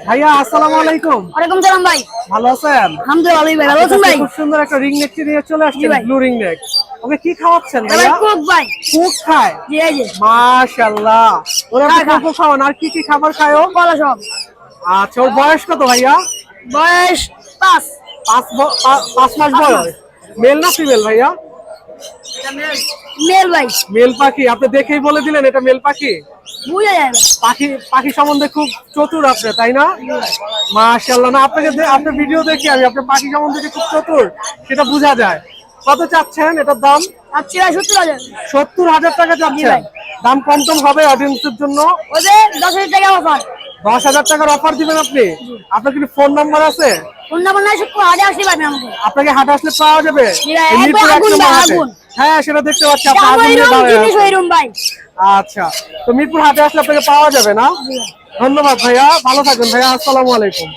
ভাইয়া আসসালামু আলাইকুম। ওয়ালাইকুম সালাম ভাই। ভালো আছেন? আলহামদুলিল্লাহ ভালোই ভাই। ভালো আছেন ভাই? খুব সুন্দর একটা রিং নেক নিয়ে চলে আসছেন, ব্লু রিং নেক। ওকে কি খাওয়াচ্ছেন ভাই ভাইয়া? কুক ভাই। কুক খায়? জি এই যে। মাশাআল্লাহ। ওরা কুক খাওয়ান, আর কি কি খাবার খায় ও? কলা সব। আচ্ছা, ওর বয়স কত ভাইয়া? বয়স 5 5 মাস বয়স। মেল না ফিমেল ভাইয়া? মেল ভাই। মেল পাখি। আপনি দেখেই বলে দিলেন এটা মেল পাখি? বুঝা যায় না। পাখি সম্বন্ধে খুব চতুর আপনি, তাই না? মাশাআল্লাহ। না, আপনার ভিডিও দেখি আমি আপনার পাখি সম্বন্ধে যে খুব চতুর সেটা বোঝা যায়। কত চাচ্ছেন এটার দাম? আচ্ছা ভাই 70,000। 70,000 টাকা চাচ্ছেন? দাম কম টম হবে অডিয়েন্সের জন্য? ওদের 10,000 টাকা অফার। 10,000 টাকার অফার দিবেন আপনি? আপনার কি ফোন নাম্বার আছে? ফোন নাম্বার নাই, শুধু হাটে আসলে পাবেন আমাকে। আপনাকে হাট আসলে পাওয়া যাবে? একবার আগুন ভাই, আগুন। হ্যাঁ, সেটা দেখতে পাচ্ছি আপনি আগুন নিয়ে এরকম দাঁড়ায় জিনিস আছেন। এরকম ভাই। আচ্ছা, তো মিরপুর হাটে আসলে আপনাকে পাওয়া যাবে না? ধন্যবাদ ভাইয়া, ভালো থাকবেন ভাইয়া, আসসালামু আলাইকুম।